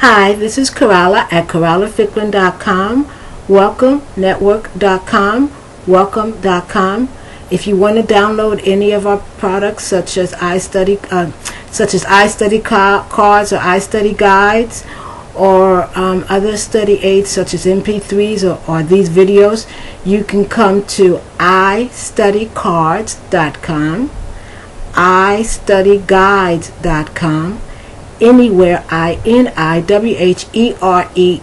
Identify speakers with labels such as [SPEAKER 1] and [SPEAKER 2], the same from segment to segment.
[SPEAKER 1] Hi, this is Coralla at CorallaFicklin.com, WelcomeNetwork.com, Welcome.com. If you want to download any of our products, such as iStudy cards or iStudy guides, or other study aids such as MP3s or these videos, you can come to iStudycards.com, iStudyguides.com, anywhere, INIWHERE,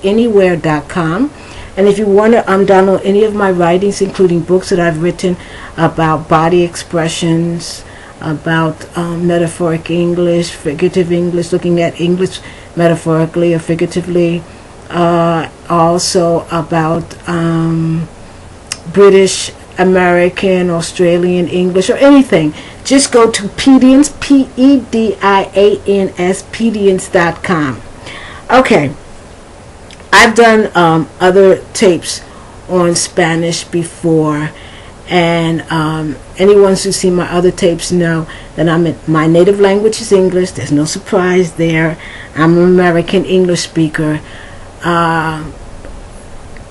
[SPEAKER 1] anywhere.com. And if you want to download any of my writings, including books that I've written about body expressions, about metaphoric English, figurative English, looking at English metaphorically or figuratively, also about British, American, Australian English, or anything, just go to Pedians, P-E-D-I-A-N-S, Pedians.com. Okay, I've done other tapes on Spanish before, and anyone who's seen my other tapes know that my native language is English. There's no surprise there. I'm an American English speaker.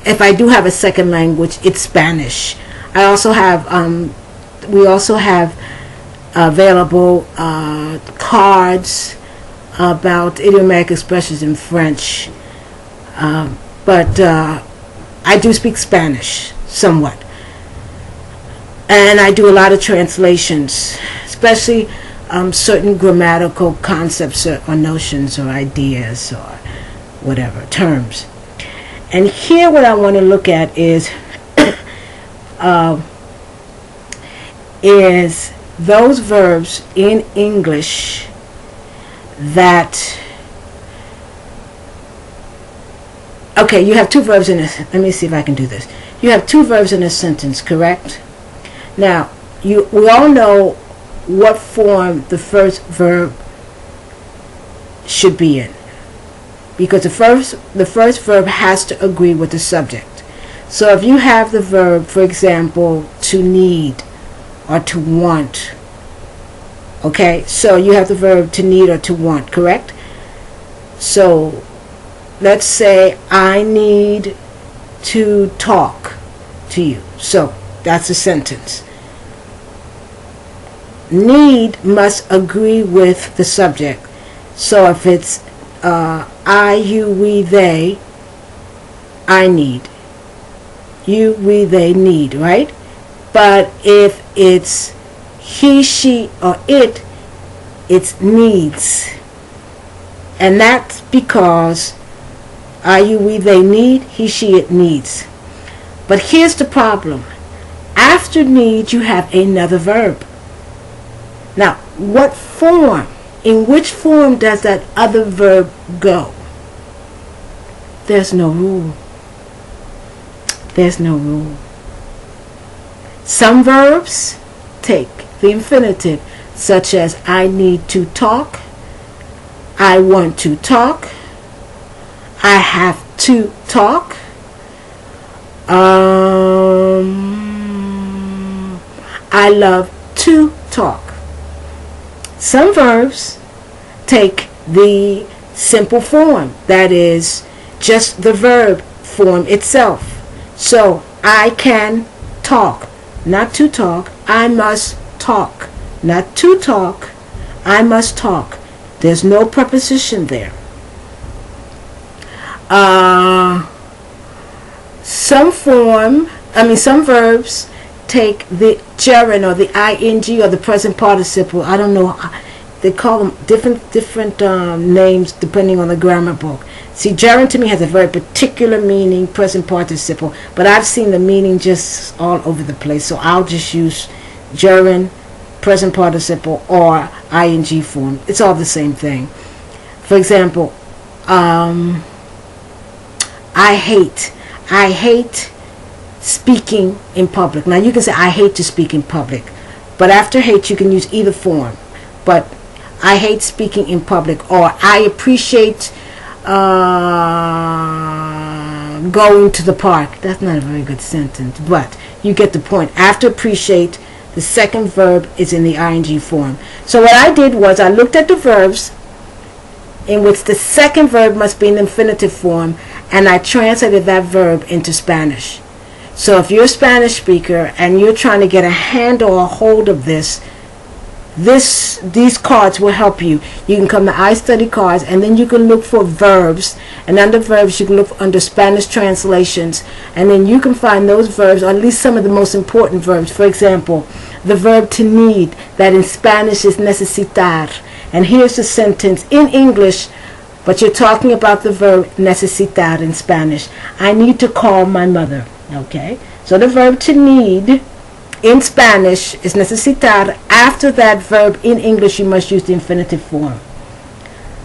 [SPEAKER 1] If I do have a second language, it's Spanish. I also have, we also have available cards about idiomatic expressions in French. But I do speak Spanish somewhat. And I do a lot of translations, especially certain grammatical concepts or notions or ideas or whatever, terms. And here what I want to look at is those verbs in English that, okay, you have two verbs in this. Let me see if I can do this. You have two verbs in a sentence, correct? Now, we all know what form the first verb should be in, because the first verb has to agree with the subject. So if you have the verb, for example, to need or to want, okay, so you have the verb to need or to want, correct? So let's say I need to talk to you. So that's a sentence. Need must agree with the subject. So if it's I, you, we, they, I need. You, we, they need, right? But if it's he, she, or it's needs. And that's because I, you, we, they need, he, she, it needs. But here's the problem. After need, you have another verb. Now, what form? In which form does that other verb go? There's no rule. There's no rule. Some verbs take the infinitive, such as I need to talk, I want to talk, I have to talk, I love to talk. Some verbs take the simple form, that is just the verb form itself. So I can talk, not to talk. I must talk, not to talk. I must talk. There's no preposition there. Some verbs take the gerund or the ing or the present participle. I don't know. They call them different names depending on the grammar book. See, gerund to me has a very particular meaning, present participle, but I've seen the meaning just all over the place. So I'll just use gerund, present participle, or ing form. It's all the same thing. For example, I hate speaking in public. Now you can say I hate to speak in public, but after hate you can use either form. But I hate speaking in public, or I appreciate going to the park. That's not a very good sentence, but you get the point. After appreciate, the second verb is in the ing form. So what I did was I looked at the verbs in which the second verb must be in infinitive form, and I translated that verb into Spanish. So if you're a Spanish speaker and you're trying to get a handle or a hold of this, these cards will help you. You can come to iStudy Cards, and then you can look for verbs, and under verbs you can look under Spanish translations, and then you can find those verbs, or at least some of the most important verbs. For example, the verb to need, that in Spanish is necesitar, and here's the sentence in English, but you're talking about the verb necesitar in Spanish. I need to call my mother. Okay, so the verb to need in Spanish is necesitar. After that verb in English, you must use the infinitive form.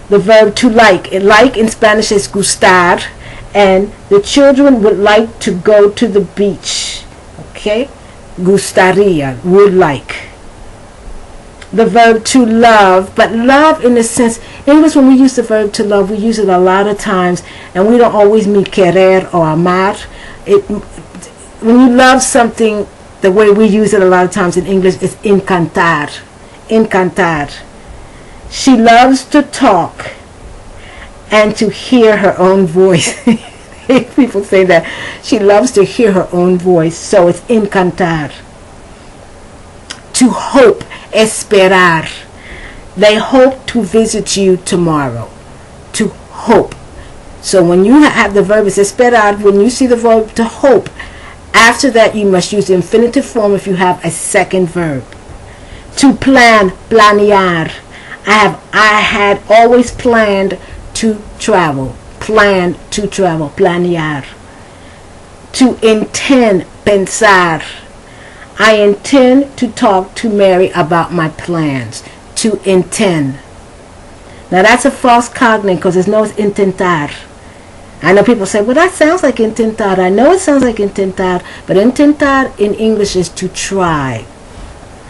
[SPEAKER 1] The verb to like in Spanish is gustar, and the children would like to go to the beach. Okay, gustaría, would like. The verb to love, but love in the sense, in English when we use the verb to love, we use it a lot of times, and we don't always mean querer or amar. When you love something, the way we use it a lot of times in English is encantar. Encantar. She loves to talk and to hear her own voice. People say that. She loves to hear her own voice, so it's encantar. To hope, esperar. They hope to visit you tomorrow. To hope. So when you have the verb is esperar, when you see the verb to hope, after that you must use the infinitive form if you have a second verb. To plan, planear. I had always planned to travel. Plan to travel, planear. To intend, pensar. I intend to talk to Mary about my plans. To intend. Now that's a false cognate because there's no intentar. I know people say, well, that sounds like intentar. I know it sounds like intentar, but intentar in English is to try.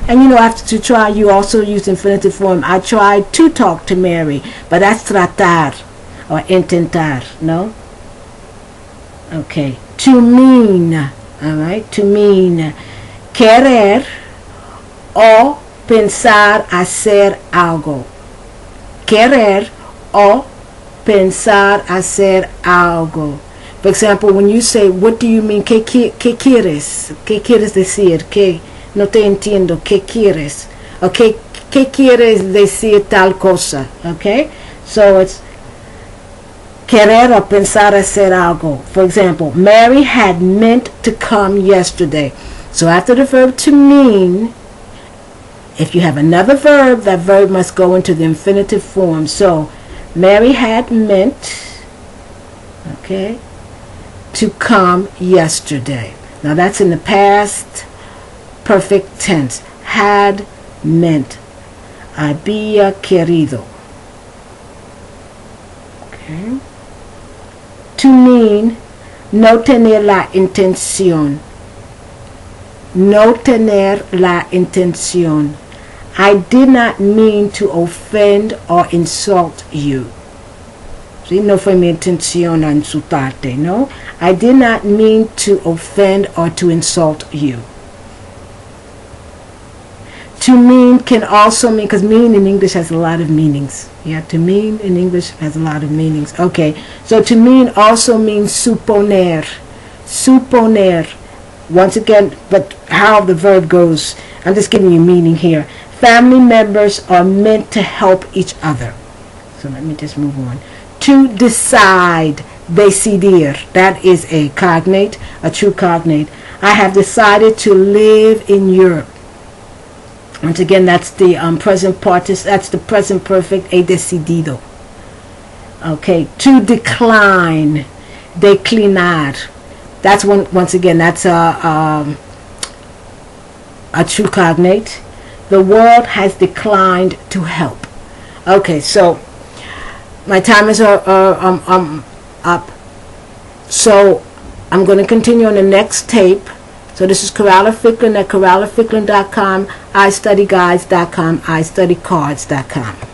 [SPEAKER 1] And you know, after to try, you also use infinitive form. I tried to talk to Mary, but that's tratar or intentar, no? Okay. To mean, all right? To mean. Querer o pensar hacer algo. Querer o pensar hacer algo. For example, when you say, what do you mean? ¿Qué quieres? ¿Qué quieres decir? ¿Qué? No te entiendo. ¿Qué quieres? Okay, ¿qué quieres decir tal cosa? Okay? So it's querer o pensar hacer algo. For example, Mary had meant to come yesterday. So after the verb to mean, if you have another verb, that verb must go into the infinitive form. So Mary had meant, okay, to come yesterday. Now that's in the past perfect tense. Had meant. Había querido. Okay. To mean, no tener la intención. No tener la intención. I did not mean to offend or insult you. See, no fue mi intención a insultarte, no? I did not mean to offend or to insult you. To mean can also mean, because mean in English has a lot of meanings. Yeah, to mean in English has a lot of meanings. Okay, so to mean also means suponer. Suponer. Once again, but how the verb goes, I'm just giving you meaning here. Family members are meant to help each other. So let me just move on. To decide, decidir. That is a cognate, a true cognate. I have decided to live in Europe. Once again, that's the present participle. That's the present perfect, he decidido. Okay. To decline, declinar. That's once again, that's a true cognate. The world has declined to help. Okay, so my time is up. So I'm going to continue on the next tape. So this is Coralla Ficklin at CorallaFicklin.com, iStudyGuides.com, iStudyCards.com.